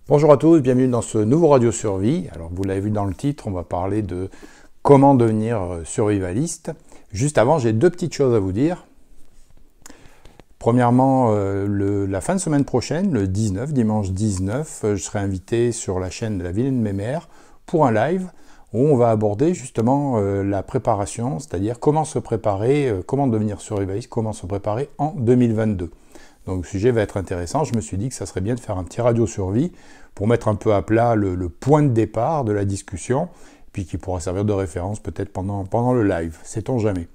Bonjour à tous, bienvenue dans ce nouveau Radio Survie. Alors vous l'avez vu dans le titre, on va parler de comment devenir survivaliste. Juste avant, j'ai deux petites choses à vous dire. Premièrement, la fin de semaine prochaine, le 19, dimanche 19, je serai invité sur la chaîne de la Vilaine Mémère pour un live où on va aborder justement la préparation, c'est-à-dire comment se préparer, comment devenir survivaliste, comment se préparer en 2022. Donc le sujet va être intéressant, je me suis dit que ça serait bien de faire un petit radio survie pour mettre un peu à plat le point de départ de la discussion, puis qui pourra servir de référence peut-être pendant le live, sait-on jamais.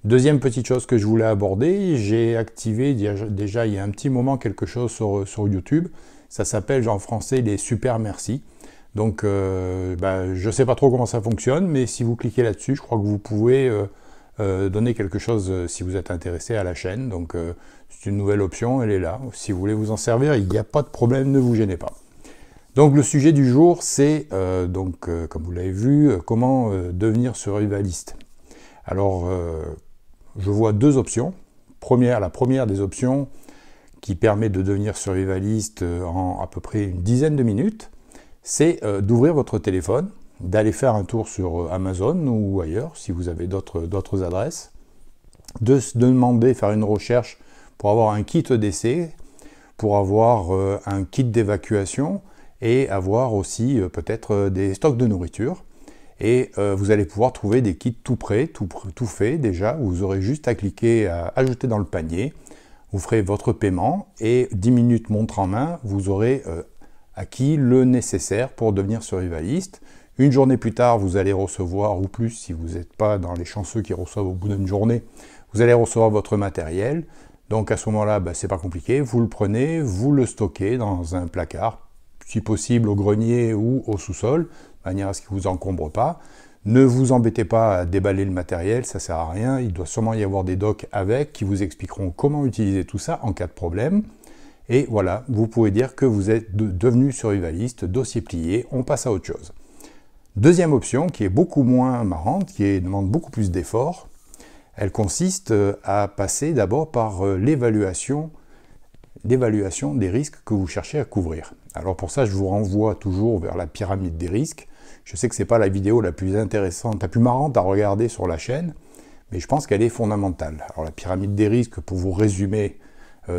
Deuxième petite chose que je voulais aborder, j'ai activé déjà il y a un petit moment quelque chose sur YouTube, ça s'appelle en français les super merci. Donc je ne sais pas trop comment ça fonctionne, mais si vous cliquez là-dessus, je crois que vous pouvez donner quelque chose si vous êtes intéressé à la chaîne. Donc c'est une nouvelle option, elle est là. Si vous voulez vous en servir, il n'y a pas de problème, ne vous gênez pas. Donc le sujet du jour, c'est comme vous l'avez vu, comment devenir survivaliste. Alors je vois deux options. La première des options qui permet de devenir survivaliste en à peu près une dizaine de minutes, c'est d'ouvrir votre téléphone, d'aller faire un tour sur Amazon ou ailleurs, si vous avez d'autres adresses, de se demander, faire une recherche pour avoir un kit d'essai, pour avoir un kit d'évacuation et avoir aussi peut-être des stocks de nourriture. Et vous allez pouvoir trouver des kits tout prêts, tout fait déjà, où vous aurez juste à cliquer à ajouter dans le panier, vous ferez votre paiement et 10 minutes montre en main, vous aurez acquis le nécessaire pour devenir survivaliste. Une journée plus tard, vous allez recevoir, ou plus si vous n'êtes pas dans les chanceux qui reçoivent au bout d'une journée, vous allez recevoir votre matériel. Donc à ce moment-là, c'est pas compliqué, vous le prenez, vous le stockez dans un placard, si possible au grenier ou au sous-sol, de manière à ce qu'il ne vous encombre pas. Ne vous embêtez pas à déballer le matériel, ça ne sert à rien, il doit sûrement y avoir des docs avec qui vous expliqueront comment utiliser tout ça en cas de problème. Et voilà, vous pouvez dire que vous êtes devenu survivaliste, dossier plié, on passe à autre chose. Deuxième option, qui est beaucoup moins marrante, qui demande beaucoup plus d'efforts, elle consiste à passer d'abord par l'évaluation des risques que vous cherchez à couvrir. Alors pour ça, je vous renvoie toujours vers la pyramide des risques. Je sais que ce n'est pas la vidéo la plus intéressante, la plus marrante à regarder sur la chaîne, mais je pense qu'elle est fondamentale. Alors la pyramide des risques, pour vous résumer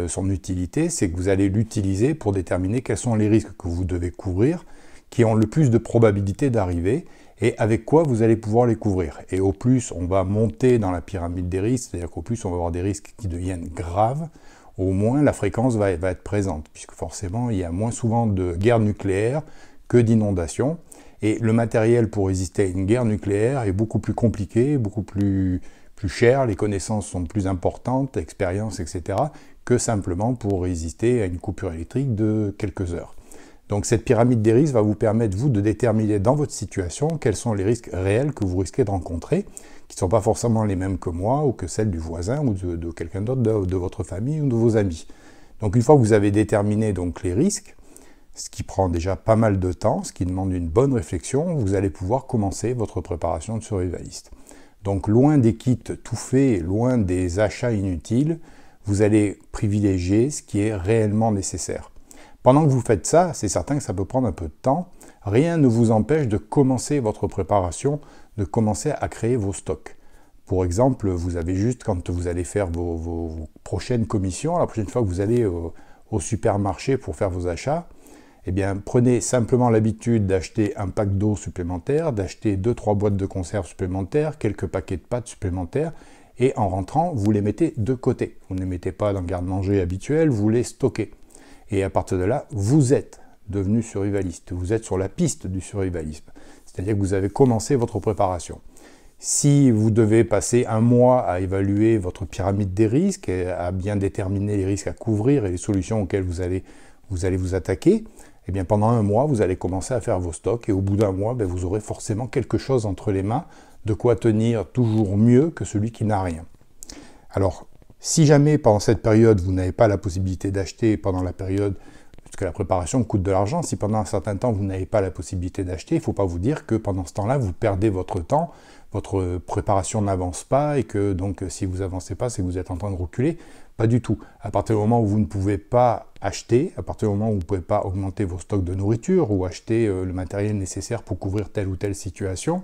son utilité, c'est que vous allez l'utiliser pour déterminer quels sont les risques que vous devez couvrir, qui ont le plus de probabilité d'arriver, et avec quoi vous allez pouvoir les couvrir. Et au plus on va monter dans la pyramide des risques, c'est-à-dire qu'au plus on va avoir des risques qui deviennent graves, au moins la fréquence va être présente, puisque forcément il y a moins souvent de guerre nucléaire que d'inondations, et le matériel pour résister à une guerre nucléaire est beaucoup plus compliqué, beaucoup plus cher, les connaissances sont plus importantes, l'expérience, etc., que simplement pour résister à une coupure électrique de quelques heures. Donc cette pyramide des risques va vous permettre, vous, de déterminer dans votre situation quels sont les risques réels que vous risquez de rencontrer, qui ne sont pas forcément les mêmes que moi ou que celles du voisin ou de quelqu'un d'autre de votre famille ou de vos amis. Donc une fois que vous avez déterminé donc les risques, ce qui prend déjà pas mal de temps, ce qui demande une bonne réflexion, vous allez pouvoir commencer votre préparation de survivaliste. Donc loin des kits tout faits, loin des achats inutiles, vous allez privilégier ce qui est réellement nécessaire. Pendant que vous faites ça, c'est certain que ça peut prendre un peu de temps. Rien ne vous empêche de commencer votre préparation, de commencer à créer vos stocks. Pour exemple, vous avez juste, quand vous allez faire vos prochaines commissions, la prochaine fois que vous allez au supermarché pour faire vos achats, eh bien, prenez simplement l'habitude d'acheter un pack d'eau supplémentaire, d'acheter 2-3 boîtes de conserve supplémentaires, quelques paquets de pâtes supplémentaires, et en rentrant, vous les mettez de côté. Vous ne les mettez pas dans le garde-manger habituel, vous les stockez. Et à partir de là, vous êtes devenu survivaliste, vous êtes sur la piste du survivalisme. C'est-à-dire que vous avez commencé votre préparation. Si vous devez passer un mois à évaluer votre pyramide des risques, à bien déterminer les risques à couvrir et les solutions auxquelles vous allez vous attaquer, eh bien pendant un mois, vous allez commencer à faire vos stocks et au bout d'un mois, vous aurez forcément quelque chose entre les mains, de quoi tenir toujours mieux que celui qui n'a rien. Alors, si jamais pendant cette période, vous n'avez pas la possibilité d'acheter pendant la période, parce que la préparation coûte de l'argent, si pendant un certain temps, vous n'avez pas la possibilité d'acheter, il ne faut pas vous dire que pendant ce temps-là, vous perdez votre temps, votre préparation n'avance pas et que donc si vous avancez pas, c'est que vous êtes en train de reculer. Pas du tout. À partir du moment où vous ne pouvez pas acheter, à partir du moment où vous ne pouvez pas augmenter vos stocks de nourriture ou acheter le matériel nécessaire pour couvrir telle ou telle situation,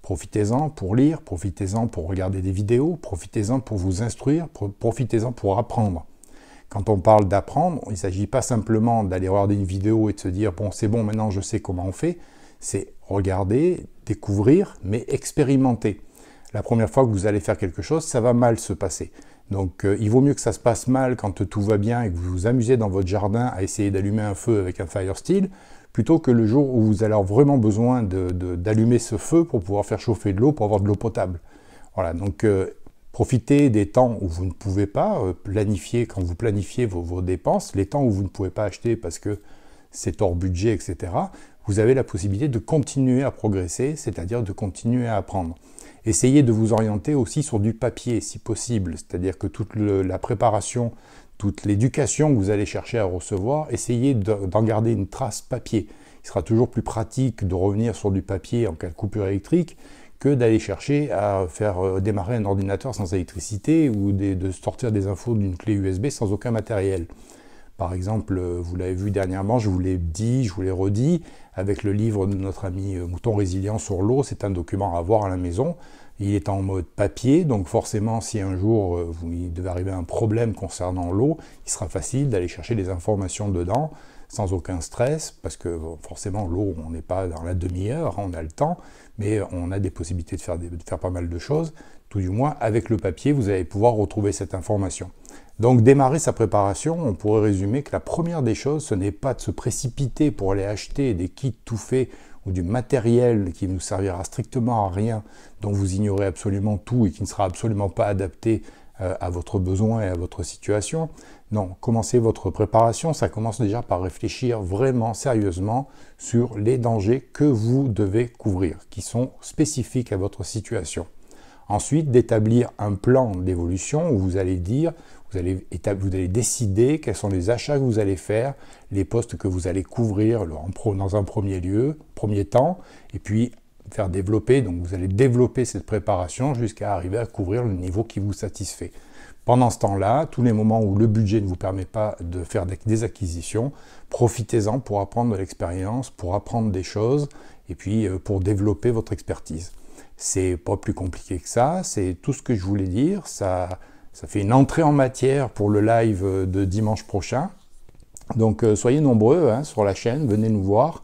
profitez-en pour lire, profitez-en pour regarder des vidéos, profitez-en pour vous instruire, profitez-en pour apprendre. Quand on parle d'apprendre, il ne s'agit pas simplement d'aller regarder une vidéo et de se dire « bon, c'est bon, maintenant je sais comment on fait », c'est regarder, découvrir, mais expérimenter. La première fois que vous allez faire quelque chose, ça va mal se passer. Donc il vaut mieux que ça se passe mal quand tout va bien et que vous vous amusez dans votre jardin à essayer d'allumer un feu avec un fire steel, plutôt que le jour où vous allez avoir vraiment besoin d'allumer ce feu pour pouvoir faire chauffer de l'eau, pour avoir de l'eau potable. Voilà, donc profitez des temps où vous ne pouvez pas planifier, quand vous planifiez vos dépenses, les temps où vous ne pouvez pas acheter parce que c'est hors budget, etc. Vous avez la possibilité de continuer à progresser, c'est-à-dire de continuer à apprendre. Essayez de vous orienter aussi sur du papier, si possible, c'est-à-dire que toute la préparation, toute l'éducation que vous allez chercher à recevoir, essayez d'en garder une trace papier. Il sera toujours plus pratique de revenir sur du papier en cas de coupure électrique que d'aller chercher à faire démarrer un ordinateur sans électricité ou de sortir des infos d'une clé USB sans aucun matériel. Par exemple, vous l'avez vu dernièrement, je vous l'ai dit, je vous l'ai redit, avec le livre de notre ami Mouton Résilient sur l'eau, c'est un document à avoir à la maison. Il est en mode papier, donc forcément, si un jour il devait arriver un problème concernant l'eau, il sera facile d'aller chercher des informations dedans, sans aucun stress, parce que forcément, l'eau, on n'est pas dans la demi-heure, on a le temps, mais on a des possibilités de faire pas mal de choses. Tout du moins, avec le papier, vous allez pouvoir retrouver cette information. Donc démarrer sa préparation, on pourrait résumer que la première des choses, ce n'est pas de se précipiter pour aller acheter des kits tout faits ou du matériel qui ne nous servira strictement à rien, dont vous ignorez absolument tout et qui ne sera absolument pas adapté à votre besoin et à votre situation. Non, commencez votre préparation, ça commence déjà par réfléchir vraiment sérieusement sur les dangers que vous devez couvrir, qui sont spécifiques à votre situation. Ensuite, d'établir un plan d'évolution où vous allez dire, vous allez décider quels sont les achats que vous allez faire, les postes que vous allez couvrir dans un premier temps, et puis faire développer, donc vous allez développer cette préparation jusqu'à arriver à couvrir le niveau qui vous satisfait. Pendant ce temps-là, tous les moments où le budget ne vous permet pas de faire des acquisitions, profitez-en pour apprendre de l'expérience, pour apprendre des choses, et puis pour développer votre expertise. C'est pas plus compliqué que ça, c'est tout ce que je voulais dire. Ça fait une entrée en matière pour le live de dimanche prochain. Donc soyez nombreux sur la chaîne, venez nous voir.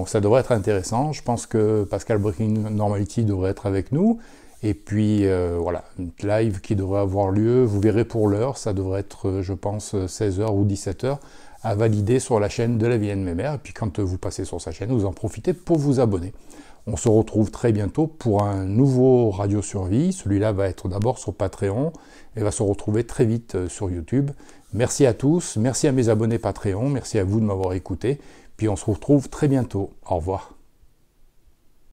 Ça devrait être intéressant. Je pense que Pascal Breaking Normality devrait être avec nous. Et puis voilà, une live qui devrait avoir lieu. Vous verrez pour l'heure, ça devrait être, je pense, 16h ou 17h à valider sur la chaîne de la Vilaine Mémère. Et puis quand vous passez sur sa chaîne, vous en profitez pour vous abonner. On se retrouve très bientôt pour un nouveau Radio Survie. Celui-là va être d'abord sur Patreon et va se retrouver très vite sur YouTube. Merci à tous, merci à mes abonnés Patreon, merci à vous de m'avoir écouté. Puis on se retrouve très bientôt. Au revoir.